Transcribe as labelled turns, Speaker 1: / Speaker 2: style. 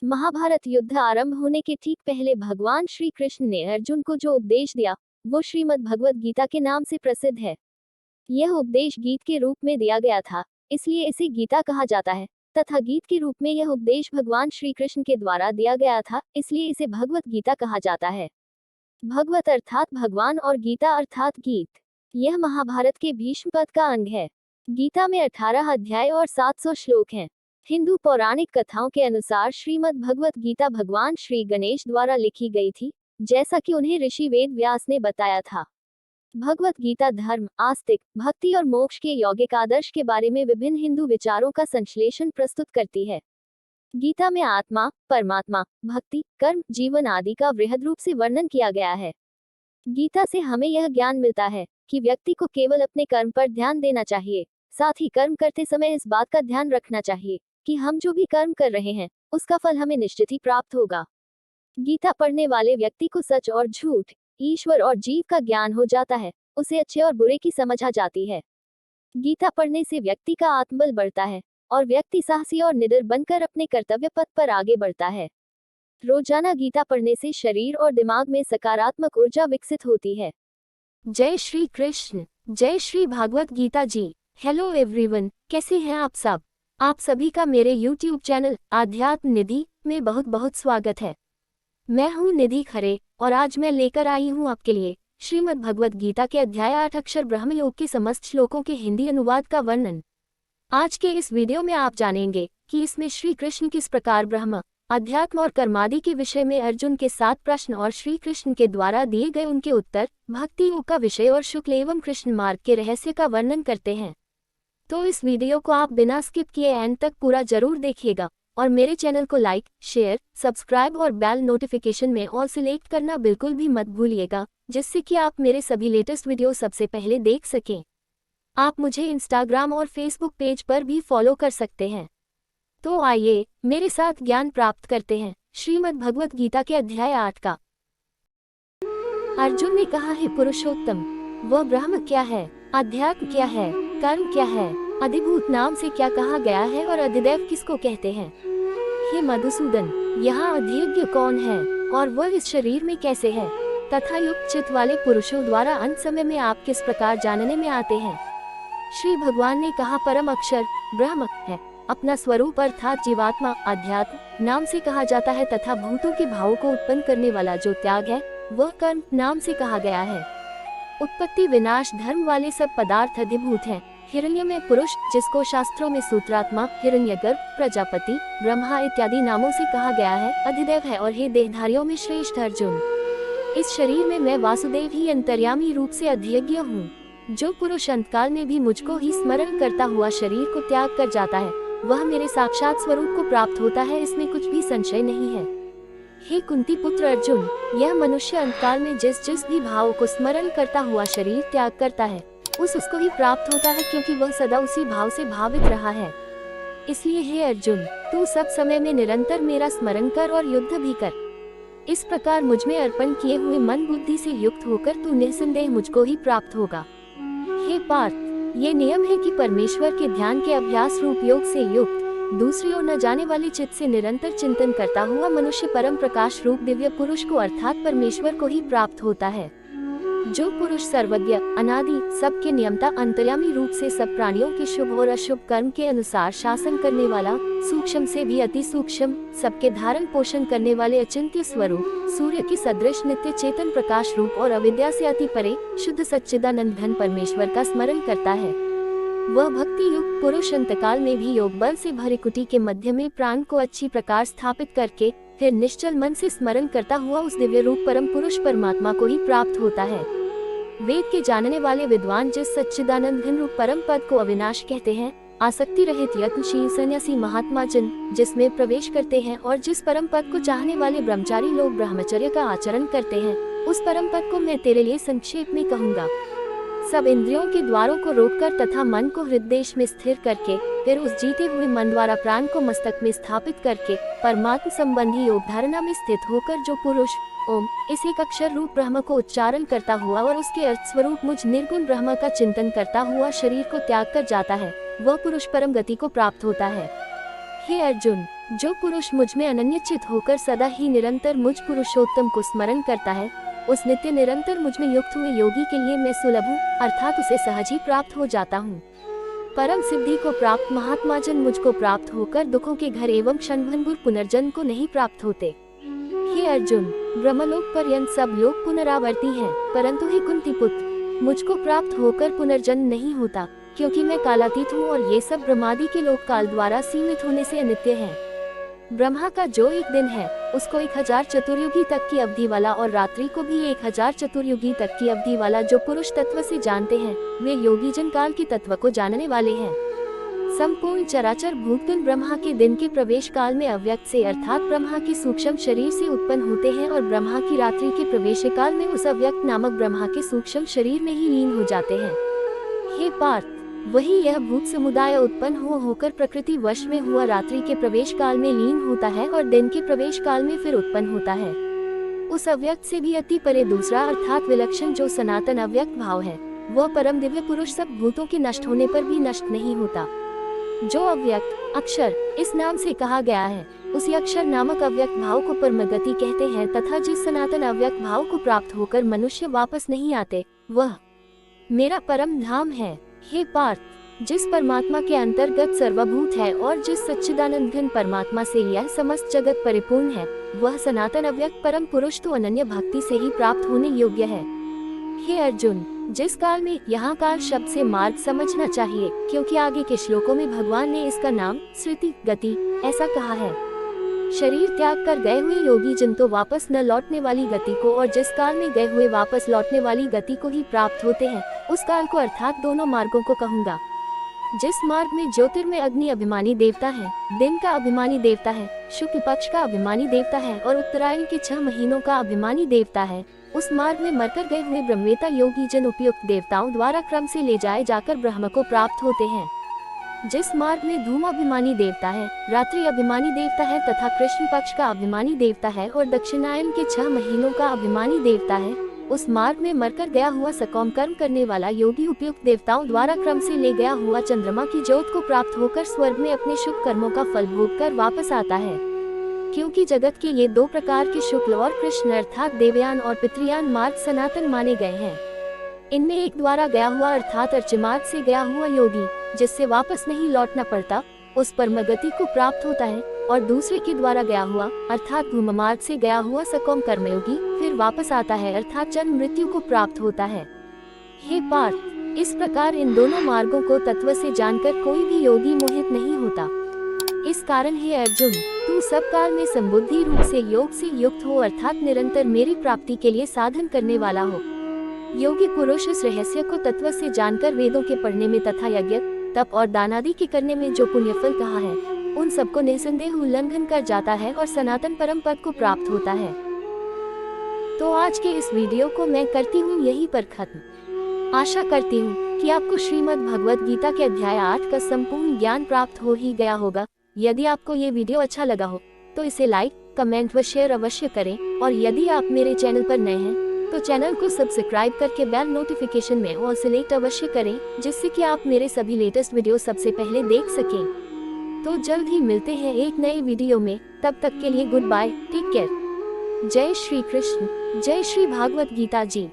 Speaker 1: महाभारत युद्ध आरंभ होने के ठीक पहले भगवान श्री कृष्ण ने अर्जुन को जो उपदेश दिया वो श्रीमद् भगवत गीता के नाम से प्रसिद्ध है। यह उपदेश गीत के रूप में दिया गया था, इसलिए इसे गीता कहा जाता है, तथा गीत के रूप में यह उपदेश भगवान श्री कृष्ण के द्वारा दिया गया था, इसलिए इसे भगवत गीता कहा जाता है। भगवत अर्थात भगवान और गीता अर्थात गीत। यह महाभारत के भीष्म पद का अंग है। गीता में 18 अध्याय और 700 श्लोक हैं। हिंदू पौराणिक कथाओं के अनुसार श्रीमद् भगवत गीता भगवान श्री गणेश द्वारा लिखी गई थी, जैसा कि उन्हें ऋषि वेद व्यास ने बताया था। भगवत गीता धर्म, आस्तिक, भक्ति और मोक्ष के यौगिक आदर्श के बारे में विभिन्न हिंदू विचारों का संश्लेषण प्रस्तुत करती है। गीता में आत्मा, परमात्मा, भक्ति, कर्म, जीवन आदि का वृहद रूप से वर्णन किया गया है। गीता से हमें यह ज्ञान मिलता है कि व्यक्ति को केवल अपने कर्म पर ध्यान देना चाहिए, साथ ही कर्म करते समय इस बात का ध्यान रखना चाहिए कि हम जो भी कर्म कर रहे हैं उसका फल हमें निश्चित ही प्राप्त होगा। गीता पढ़ने वाले व्यक्ति को सच और झूठ, ईश्वर और जीव का ज्ञान हो जाता है, उसे अच्छे और बुरे की समझ आ जाती है। गीता पढ़ने से व्यक्ति का आत्मबल बढ़ता है और व्यक्ति साहसी और निडर बनकर अपने कर्तव्य पथ पर आगे बढ़ता है। रोजाना गीता पढ़ने से शरीर और दिमाग में सकारात्मक ऊर्जा विकसित होती है।
Speaker 2: जय श्री कृष्ण, जय श्री भागवत गीता जी। हेलो एवरीवन, कैसे हैं आप सब? आप सभी का मेरे यूट्यूब चैनल आध्यात्म निधि में बहुत बहुत स्वागत है। मैं हूं निधि खरे और आज मैं लेकर आई हूं आपके लिए श्रीमद् भगवत गीता के अध्याय 8 अक्षर ब्रह्म योग के समस्त श्लोकों के हिंदी अनुवाद का वर्णन। आज के इस वीडियो में आप जानेंगे कि इसमें श्री कृष्ण किस प्रकार ब्रह्म, अध्यात्म और कर्मादि के विषय में अर्जुन के 7 प्रश्न और श्री कृष्ण के द्वारा दिए गए उनके उत्तर, भक्ति योग का विषय और शुक्ल एवं कृष्ण मार्ग के रहस्य का वर्णन करते हैं। तो इस वीडियो को आप बिना स्किप किए एंड तक पूरा जरूर देखिएगा और मेरे चैनल को लाइक, शेयर, सब्सक्राइब और बेल नोटिफिकेशन में ऑल सिलेक्ट करना बिल्कुल भी मत भूलिएगा, जिससे कि आप मेरे सभी लेटेस्ट वीडियो सबसे पहले देख सकें। आप मुझे इंस्टाग्राम और फेसबुक पेज पर भी फॉलो कर सकते हैं। तो आइए मेरे साथ ज्ञान प्राप्त करते हैं श्रीमद् भगवत गीता के अध्याय 8 का। अर्जुन ने कहा, हे पुरुषोत्तम, वह ब्रह्म क्या है, अध्यात्म क्या है, कर्म क्या है, अधिभूत नाम से क्या कहा गया है और अधिदैव किसको कहते हैं? हे मधुसूदन, यहाँ अधियज्ञ कौन है और वह इस शरीर में कैसे है, तथा युक्त चित्त वाले पुरुषों द्वारा अंत समय में आप किस प्रकार जानने में आते हैं? श्री भगवान ने कहा, परम अक्षर ब्रह्म है, अपना स्वरूप अर्थात जीवात्मा अध्यात्म नाम से कहा जाता है, तथा भूतों के भावों को उत्पन्न करने वाला जो त्याग है वह कर्म नाम से कहा गया है। उत्पत्ति विनाश धर्म वाले सब पदार्थ अधिभूत हैं। हिरण्य में पुरुष, जिसको शास्त्रों में सूत्रात्मा, हिरण्यगर्भ, प्रजापति, ब्रह्मा इत्यादि नामों से कहा गया है, अधिदेव है। और हे देहधारियों में श्रेष्ठ अर्जुन, इस शरीर में मैं वासुदेव ही अंतर्यामी रूप से अधियज्ञ हूँ। जो पुरुष अंतकाल में भी मुझको ही स्मरण करता हुआ शरीर को त्याग कर जाता है वह मेरे साक्षात स्वरूप को प्राप्त होता है, इसमें कुछ भी संशय नहीं है। हे कुंती पुत्र अर्जुन, यह मनुष्य अंतकाल में जिस जिस भी भाव को स्मरण करता हुआ शरीर त्याग करता है उसको ही प्राप्त होता है, क्योंकि वह सदा उसी भाव से भावित रहा है। इसलिए हे अर्जुन, तू सब समय में निरंतर मेरा स्मरण कर और युद्ध भी कर। इस प्रकार मुझ में अर्पण किए हुए मन बुद्धि से युक्त होकर तू निःसंदेह मुझको ही प्राप्त होगा। हे पार्थ, ये नियम है कि परमेश्वर के ध्यान के अभ्यास रूप योग से युक्त, दूसरी ओर न जाने वाले चित्त से निरंतर चिंतन करता हुआ मनुष्य परम प्रकाश रूप दिव्य पुरुष को अर्थात परमेश्वर को ही प्राप्त होता है। जो पुरुष सर्वज्ञ, अनादि, सबके नियमता, अंतर्यामी रूप से सब प्राणियों के शुभ और अशुभ कर्म के अनुसार शासन करने वाला, सूक्ष्म से भी अति सूक्ष्म, सबके धारण पोषण करने वाले अचिंत्य स्वरूप, सूर्य के सदृश नित्य चेतन प्रकाश रूप और अविद्या से अति परे शुद्ध सच्चिदानंद घन परमेश्वर का स्मरण करता है, वह भक्ति युक्त पुरुष अंतकाल में भी योग बल से भरे कुटी के मध्य में प्राण को अच्छी प्रकार स्थापित करके फिर निश्चल मन से स्मरण करता हुआ उस दिव्य रूप परम पुरुष परमात्मा को ही प्राप्त होता है। वेद के जानने वाले विद्वान जिस सच्चिदानंद घन रूप परम पद को अविनाश कहते हैं, आसक्ति रहित यत्नशील सन्यासी महात्मा जन जिसमें प्रवेश करते हैं और जिस परम पद को चाहने वाले ब्रह्मचारी लोग ब्रह्मचर्य का आचरण करते हैं, उस परम पद को मैं तेरे लिए संक्षेप में कहूँगा। सब इंद्रियों के द्वारों को रोककर तथा मन को हृदय में स्थिर करके फिर उस जीते हुए मन द्वारा प्राण को मस्तक में स्थापित करके परमात्म संबंधी योग धारणा में स्थित होकर जो पुरुष ओम इस एक अक्षर रूप ब्रह्म को उच्चारण करता हुआ और उसके अर्थ स्वरूप मुझ निर्गुण ब्रह्म का चिंतन करता हुआ शरीर को त्याग कर जाता है, वह पुरुष परम गति को प्राप्त होता है। हे अर्जुन, जो पुरुष मुझ में अनन्यचित होकर सदा ही निरंतर मुझ पुरुषोत्तम को स्मरण करता है, उस नित्य निरंतर मुझ में युक्त हुए योगी के लिए मैं सुलभ हूँ, अर्थात उसे सहज ही प्राप्त हो जाता हूँ। परम सिद्धि को प्राप्त महात्मा जन मुझको प्राप्त होकर दुखों के घर एवं क्षणभंगुर पुनर्जन्म को नहीं प्राप्त होते। हे अर्जुन, ब्रह्मलोक पर्यंत सब लोग पुनरावर्ती हैं, परंतु हे कुंती पुत्र, मुझको प्राप्त होकर पुनर्जन्म नहीं होता, क्योंकि मैं कालातीत हूँ और ये सब ब्रह्मादि के लोक काल द्वारा सीमित होने से अनित्य हैं। ब्रह्मा का जो एक दिन है उसको 1000 चतुर्युगी तक की अवधि वाला और रात्रि को भी 1000 चतुर्युगी तक की अवधि वाला जो पुरुष तत्व से जानते हैं, वे योगी जन काल के तत्व को जानने वाले हैं। संपूर्ण चराचर भूतगण ब्रह्मा के दिन के प्रवेश काल में अव्यक्त से अर्थात ब्रह्मा के सूक्ष्म शरीर से उत्पन्न होते हैं और ब्रह्मा की रात्रि के प्रवेश काल में उस अव्यक्त नामक ब्रह्मा के सूक्ष्म शरीर में ही लीन हो जाते हैं। हे पार्थ, वही यह भूत समुदाय उत्पन्न होकर प्रकृति वश में हुआ रात्रि के प्रवेश काल में लीन होता है और दिन के प्रवेश काल में फिर उत्पन्न होता है। उस अव्यक्त से भी अति परे दूसरा अर्थात विलक्षण जो सनातन अव्यक्त भाव है, वह परम दिव्य पुरुष सब भूतों के नष्ट होने पर भी नष्ट नहीं होता। जो अव्यक्त अक्षर इस नाम से कहा गया है, उसी अक्षर नामक अव्यक्त भाव को परमगति कहते हैं तथा जिस सनातन अव्यक्त भाव को प्राप्त होकर मनुष्य वापस नहीं आते, वह मेरा परम धाम है। हे पार्थ, जिस परमात्मा के अंतर्गत सर्वभूत है और जिस सच्चिदानंद घन परमात्मा से यह समस्त जगत परिपूर्ण है, वह सनातन अव्यक्त परम पुरुष तो अनन्य भक्ति से ही प्राप्त होने योग्य है। हे अर्जुन, जिस काल में यहाँ काल शब्द से मार्ग समझना चाहिए, क्योंकि आगे के श्लोकों में भगवान ने इसका नाम श्रुति गति ऐसा कहा है। शरीर त्याग कर गए हुए योगी जन तो वापस न लौटने वाली गति को और जिस काल में गए हुए वापस लौटने वाली गति को ही प्राप्त होते हैं, उस काल को अर्थात दोनों मार्गों को कहूँगा। जिस मार्ग में ज्योतिर्मय अग्नि अभिमानी देवता है, दिन का अभिमानी देवता है, शुक्ल पक्ष का अभिमानी देवता है और उत्तरायण के 6 महीनों का अभिमानी देवता है, उस मार्ग में मरकर गए हुए ब्रह्मवेता योगी जन उपयुक्त देवताओं द्वारा क्रम से ले जाए जाकर ब्रह्म को प्राप्त होते हैं। जिस मार्ग में धूम अभिमानी देवता है, रात्रि अभिमानी देवता है तथा कृष्ण पक्ष का अभिमानी देवता है और दक्षिणायन के 6 महीनों का अभिमानी देवता है, उस मार्ग में मरकर गया हुआ सकौम कर्म करने वाला योगी उपयुक्त देवताओं द्वारा क्रम से ले गया हुआ चंद्रमा की ज्योत को प्राप्त होकर स्वर्ग में अपने शुभ कर्मों का फल भोग कर वापस आता है। क्योंकि जगत के ये 2 प्रकार के शुक्ल और कृष्ण अर्थात देवयान और पितृयान मार्ग सनातन माने गए हैं। इनमें एक द्वारा गया हुआ अर्थात अर्चमार्ग से गया हुआ योगी, जिससे वापस नहीं लौटना पड़ता, उस परमगति को प्राप्त होता है और दूसरे के द्वारा गया हुआ अर्थात धूम मार्ग से गया हुआ सकौम कर्मयोगी फिर वापस आता है अर्थात जन्म मृत्यु को प्राप्त होता है। हे पार्थ, इस प्रकार इन दोनों मार्गों को तत्व से जानकर कोई भी योगी मोहित नहीं होता। इस कारण हे अर्जुन, तू सब काल में संबुद्धि रूप से योग से युक्त हो अर्थात निरंतर मेरी प्राप्ति के लिए साधन करने वाला हो। योगी पुरुष इस रहस्य को तत्व से जानकर वेदों के पढ़ने में तथा यज्ञ तप और दान आदि के करने में जो पुण्यफल कहा है, उन सबको निसंदेह उल्लंघन कर जाता है और सनातन परम पद को प्राप्त होता है। तो आज के इस वीडियो को मैं करती हूँ यहीं पर खत्म। आशा करती हूँ कि आपको श्रीमद् भगवद गीता के अध्याय 8 का संपूर्ण ज्ञान प्राप्त हो ही गया होगा। यदि आपको ये वीडियो अच्छा लगा हो तो इसे लाइक, कमेंट व शेयर अवश्य करें और यदि आप मेरे चैनल पर नए हैं तो चैनल को सब्सक्राइब करके बेल नोटिफिकेशन में ऑल सेलेक्ट अवश्य करें, जिससे कि आप मेरे सभी लेटेस्ट वीडियो सबसे पहले देख सकें। तो जल्द ही मिलते हैं एक नए वीडियो में, तब तक के लिए गुड बाय, टेक केयर। जय श्री कृष्ण, जय श्री भागवत गीता जी।